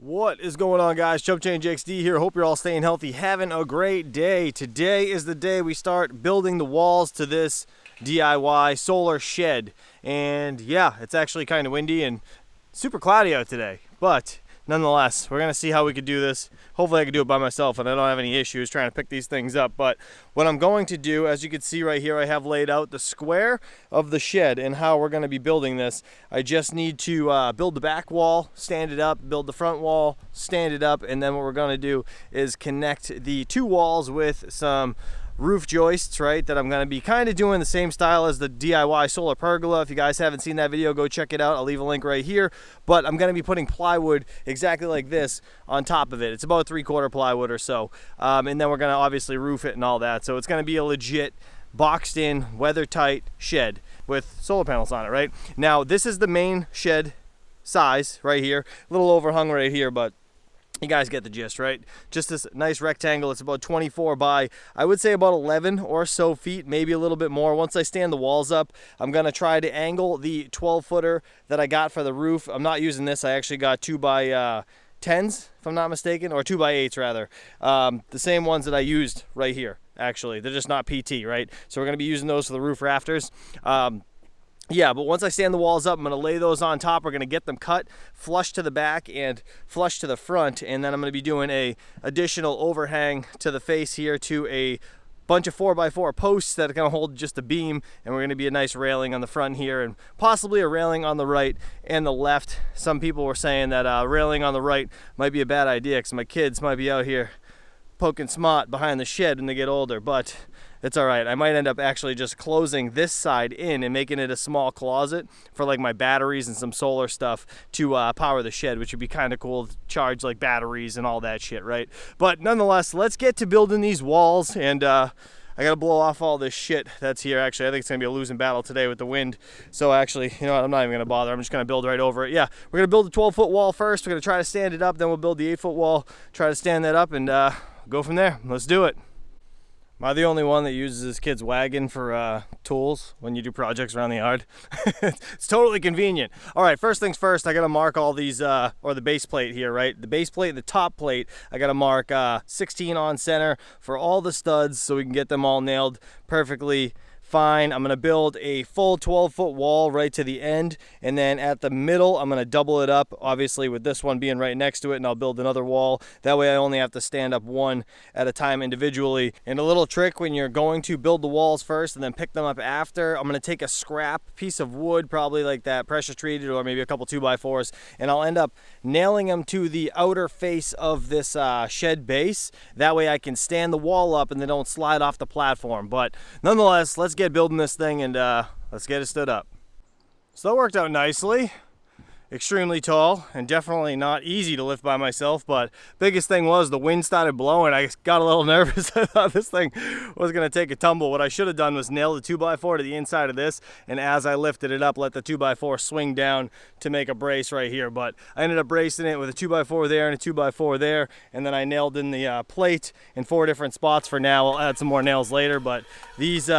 What is going on, guys? Jump Change XD here. Hope you're all staying healthy, having a great day. Today is the day we start building the walls to this DIY solar shed. And yeah, it's actually kind of windy and super cloudy out today, but nonetheless, we're gonna see how we could do this. Hopefully I can do it by myself and I don't have any issues trying to pick these things up. But what I'm going to do, as you can see right here, I have laid out the square of the shed and how we're gonna be building this. I just need to build the back wall, stand it up, build the front wall, stand it up, and then what we're gonna do is connect the two walls with some roof joists, right, that I'm going to be kind of doing the same style as the DIY solar pergola. If you guys haven't seen that video, go check it out. I'll leave a link right here. But I'm going to be putting plywood exactly like this on top of it. It's about 3/4 plywood or so, and then we're going to obviously roof it and all that. So it's going to be a legit boxed in, weather tight shed with solar panels on it. Right now, this is the main shed size right here, a little overhung right here, but you guys get the gist, right? Just this nice rectangle. It's about 24 by, I would say, about 11 or so feet, maybe a little bit more. Once I stand the walls up, I'm going to try to angle the 12-footer that I got for the roof. I'm not using this. I actually got 2x10s, if I'm not mistaken, or 2x8s rather. The same ones that I used right here, actually. They're just not PT, right? So we're going to be using those for the roof rafters. Yeah, but once I stand the walls up, I'm going to lay those on top. We're going to get them cut flush to the back and flush to the front. And then I'm going to be doing a additional overhang to the face here to a bunch of 4x4 posts that are going to hold just a beam. And we're going to be a nice railing on the front here and possibly a railing on the right and the left. Some people were saying that railing on the right might be a bad idea because my kids might be out here poking smut behind the shed when they get older, but it's all right. I might end up actually just closing this side in and making it a small closet for like my batteries and some solar stuff to power the shed, which would be kind of cool to charge like batteries and all that shit, right? But nonetheless, let's get to building these walls, and I gotta blow off all this shit that's here. Actually, I think it's gonna be a losing battle today with the wind. So actually, you know what, I'm not even gonna bother. I'm just gonna build right over it. Yeah, we're gonna build a 12-foot wall first. We're gonna try to stand it up, then we'll build the 8-foot wall, try to stand that up, and go from there. Let's do it. Am I the only one that uses his kid's wagon for tools when you do projects around the yard? It's totally convenient. All right, first things first, I gotta mark all these, or the base plate here, right? The base plate and the top plate, I gotta mark 16 on center for all the studs so we can get them all nailed perfectly fine. I'm gonna build a full 12-foot wall right to the end, and then at the middle I'm gonna double it up, obviously with this one being right next to it, and I'll build another wall. That way I only have to stand up one at a time individually. And a little trick when you're going to build the walls first and then pick them up after, I'm gonna take a scrap piece of wood, probably like that pressure treated or maybe a couple 2x4s, and I'll end up nailing them to the outer face of this shed base. That way I can stand the wall up and they don't slide off the platform. But nonetheless, let's get building this thing and let's get it stood up. So that worked out nicely. Extremely tall and definitely not easy to lift by myself, but biggest thing was the wind started blowing. I got a little nervous. I thought this thing was gonna take a tumble. What I should have done was nail the 2x4 to the inside of this, and as I lifted it up, let the 2x4 swing down to make a brace right here. But I ended up bracing it with a 2x4 there and a 2x4 there, and then I nailed in the plate in 4 different spots for now. I'll add some more nails later, but these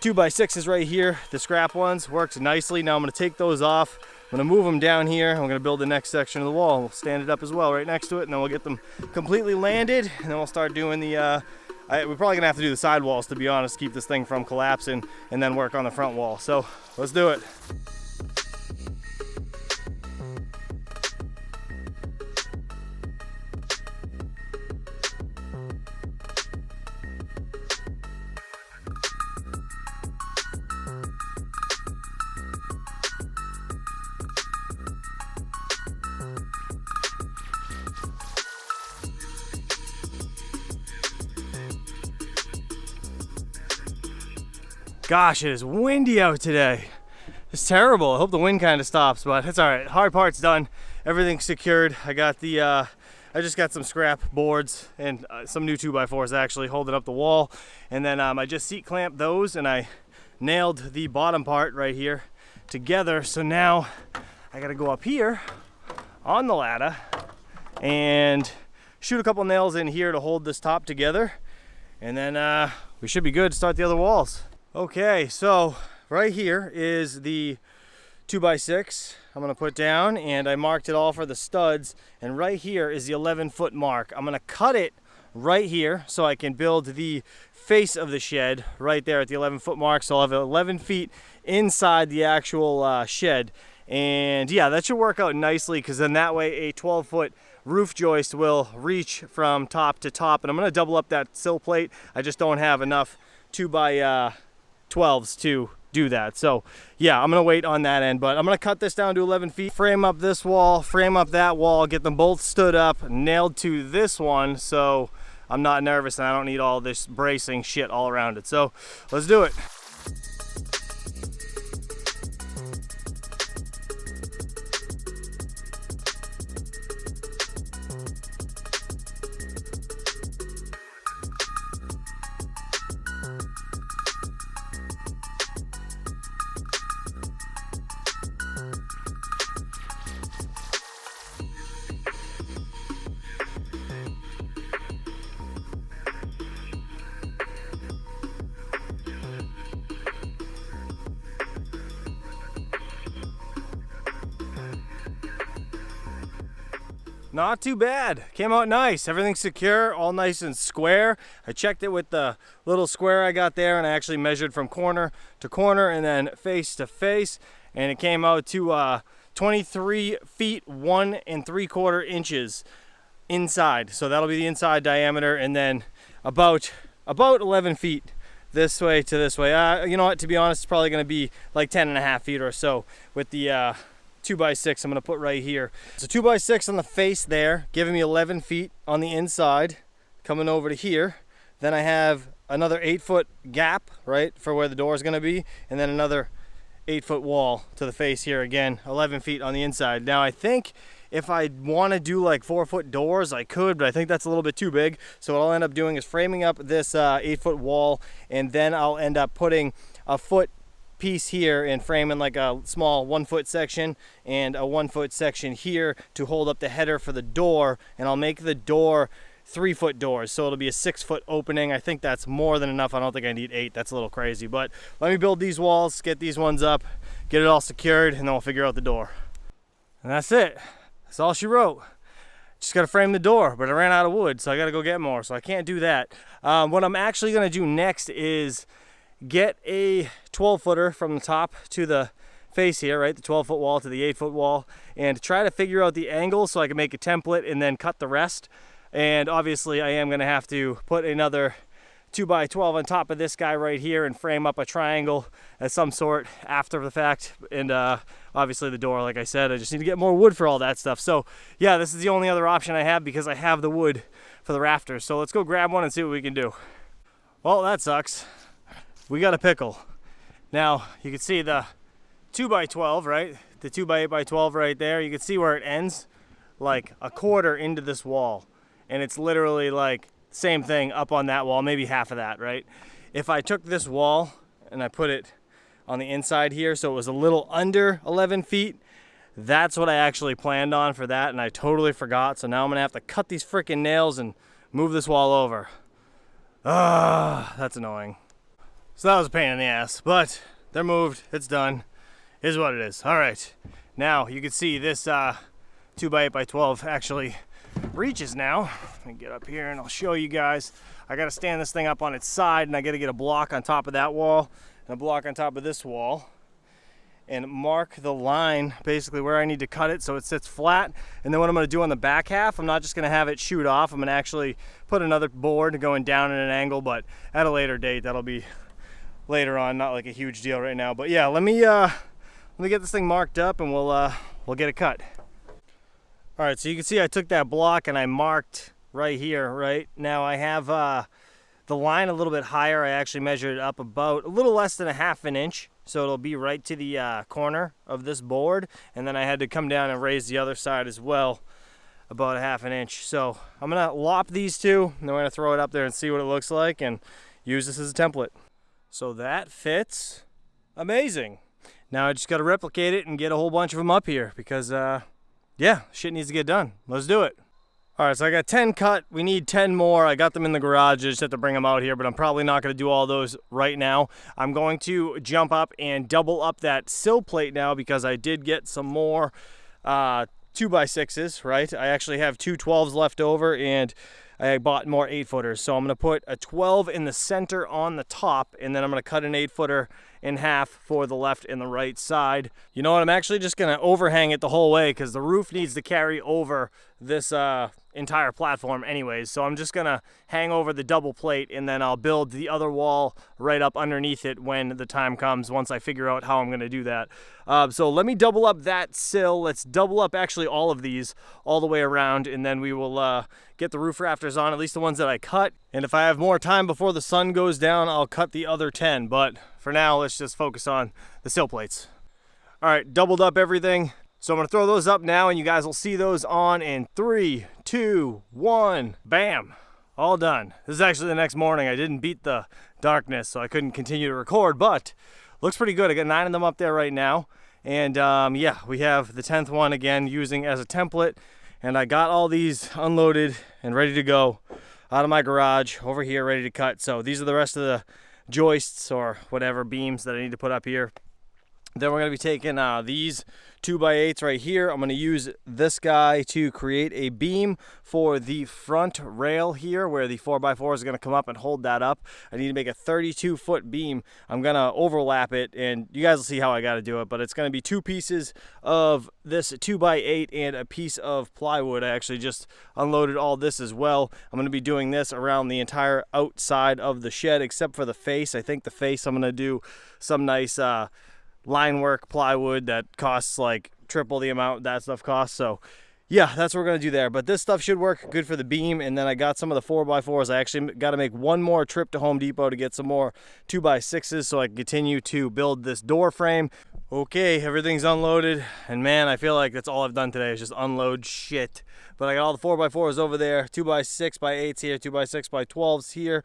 2x6s right here, the scrap ones, worked nicely. Now I'm gonna take those off. I'm gonna move them down here. I'm gonna build the next section of the wall. We'll stand it up as well right next to it, and then we'll get them completely landed, and then we'll start doing the, we're probably gonna have to do the side walls, to be honest, keep this thing from collapsing, and then work on the front wall. So let's do it. Gosh, it is windy out today. It's terrible. I hope the wind kind of stops, but it's all right. Hard part's done. Everything's secured. I got the, I just got some scrap boards and some new 2x4s actually holding up the wall. And then I just seat clamped those and I nailed the bottom part right here together. So now I gotta go up here on the ladder and shoot a couple nails in here to hold this top together. And then we should be good to start the other walls. Okay, so right here is the 2x6 I'm gonna put down, and I marked it all for the studs, and right here is the 11-foot mark. I'm gonna cut it right here so I can build the face of the shed right there at the 11-foot mark, so I'll have 11 feet inside the actual shed. And yeah, that should work out nicely, because then that way a 12-foot roof joist will reach from top to top. And I'm gonna double up that sill plate. I just don't have enough 2x12s to do that. So yeah, I'm gonna wait on that end, but I'm gonna cut this down to 11 feet, frame up this wall, frame up that wall, get them both stood up, nailed to this one, so I'm not nervous and I don't need all this bracing shit all around it. So let's do it. Not too bad. Came out nice. Everything's secure, all nice and square. I checked it with the little square I got there, and I actually measured from corner to corner and then face to face, and it came out to 23 feet 1 3/4 inches inside. So that'll be the inside diameter, and then about 11 feet this way to this way. You know what, to be honest, it's probably going to be like 10.5 feet or so with the 2x6 I'm going to put right here. So 2x6 on the face there, giving me 11 feet on the inside, coming over to here. Then I have another 8-foot gap, right, for where the door is going to be, and then another 8-foot wall to the face here again, 11 feet on the inside. Now I think if I want to do like 4-foot doors, I could, but I think that's a little bit too big. So what I'll end up doing is framing up this 8-foot wall, and then I'll end up putting a foot piece here and framing like a small 1-foot section and a 1-foot section here to hold up the header for the door, and I'll make the door 3-foot doors, so it'll be a 6-foot opening. I think that's more than enough. I don't think I need 8. That's a little crazy, but let me build these walls, get these ones up, get it all secured, and then we'll figure out the door. And that's it. That's all she wrote. Just got to frame the door, but I ran out of wood, so I got to go get more, so I can't do that. What I'm actually going to do next is get a 12-footer from the top to the face here, right, the 12-foot wall to the 8-foot wall, and try to figure out the angle so I can make a template and then cut the rest. And obviously I am going to have to put another 2x12 on top of this guy right here and frame up a triangle of some sort after the fact. And obviously the door, like I said, I just need to get more wood for all that stuff. So yeah, this is the only other option I have because I have the wood for the rafters. So let's go grab one and see what we can do. Well, that sucks. We got a pickle. Now you can see the 2x12, right? The 2x8x12 right there. You can see where it ends, like a quarter into this wall, and it's literally like same thing up on that wall, maybe half of that, right? If I took this wall and I put it on the inside here, so it was a little under 11 feet, that's what I actually planned on for that, and I totally forgot. So now I'm gonna have to cut these freaking nails and move this wall over. That's annoying. So that was a pain in the ass, but they're moved, it's done, is what it is. All right, now you can see this 2x8x12 actually reaches now. Let me get up here and I'll show you guys. I gotta stand this thing up on its side, and I gotta get a block on top of that wall and a block on top of this wall and mark the line basically where I need to cut it so it sits flat. And then what I'm gonna do on the back half, I'm not just gonna have it shoot off, I'm gonna actually put another board going down at an angle, but at a later date. That'll be later on, not like a huge deal right now. But yeah, let me get this thing marked up and we'll get it cut. All right, so you can see I took that block and I marked right here, right? Now I have the line a little bit higher. I actually measured it up about a little less than a half an inch, so it'll be right to the corner of this board. And then I had to come down and raise the other side as well, about a half an inch. So I'm gonna lop these two, and then we're gonna throw it up there and see what it looks like and use this as a template. So that fits amazing. Now I just got to replicate it and get a whole bunch of them up here because, yeah, shit needs to get done. Let's do it. All right, so I got 10 cut. We need 10 more. I got them in the garage. I just have to bring them out here, but I'm probably not going to do all those right now. I'm going to jump up and double up that sill plate now because I did get some more 2x6s, right? I actually have two 12s left over, and I bought more 8-footers. So I'm going to put a 12 in the center on the top, and then I'm going to cut an 8-footer in half for the left and the right side. You know what? I'm actually just going to overhang it the whole way because the roof needs to carry over this entire platform anyways. So I'm just going to hang over the double plate, and then I'll build the other wall right up underneath it when the time comes, once I figure out how I'm going to do that. So let me double up that sill. Let's double up actually all of these all the way around, and then we will get the roof rafters on, at least the ones that I cut. And if I have more time before the sun goes down, I'll cut the other 10. But for now, let's just focus on the sill plates. All right, doubled up everything. So I'm gonna throw those up now, and you guys will see those on in 3, 2, 1, bam, all done. This is actually the next morning. I didn't beat the darkness, so I couldn't continue to record, but looks pretty good. I got 9 of them up there right now. And yeah, we have the 10th one again using as a template. And I got all these unloaded and ready to go out of my garage over here, ready to cut. So these are the rest of the joists or whatever beams that I need to put up here. Then we're going to be taking these 2x8s right here. I'm going to use this guy to create a beam for the front rail here where the 4x4 is going to come up and hold that up. I need to make a 32-foot beam. I'm going to overlap it, and you guys will see how I got to do it, but it's going to be 2 pieces of this 2x8 and a piece of plywood. I actually just unloaded all this as well. I'm going to be doing this around the entire outside of the shed except for the face. I think the face I'm going to do some nice line work plywood that costs like triple the amount that stuff costs. So yeah, that's what we're gonna do there. But this stuff should work good for the beam. And then I got some of the 4x4s. I actually got to make one more trip to Home Depot to get some more 2x6s so I can continue to build this door frame. Okay, everything's unloaded, and man, I feel like that's all I've done today is just unload shit. But I got all the 4x4s over there, 2x6x8s here, 2x6x12s here.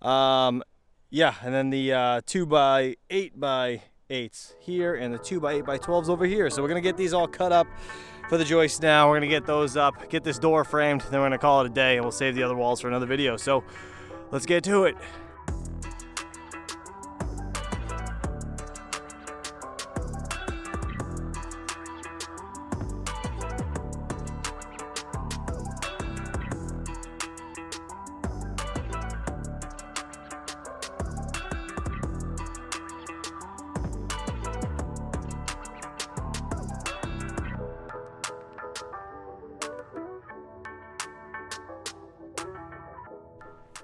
Yeah, and then the 2x8x8s here and the 2x8x12s over here. So we're gonna get these all cut up for the joists now. We're gonna get those up, get this door framed, then we're gonna call it a day, and we'll save the other walls for another video. So let's get to it.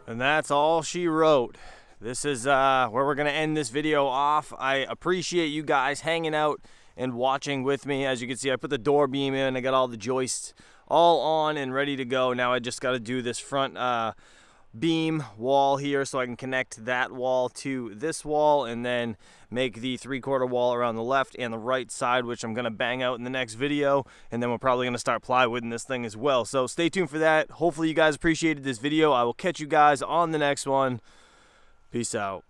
And that's all she wrote. This is where we're gonna end this video off. I appreciate you guys hanging out and watching with me. As you can see, I put the door beam in, I got all the joists all on and ready to go. Now I just gotta do this front beam wall here so I can connect that wall to this wall and then make the 3/4 wall around the left and the right side, which I'm gonna bang out in the next video, and then we're probably gonna start plywooding this thing as well. So stay tuned for that. Hopefully you guys appreciated this video. I will catch you guys on the next one. Peace out.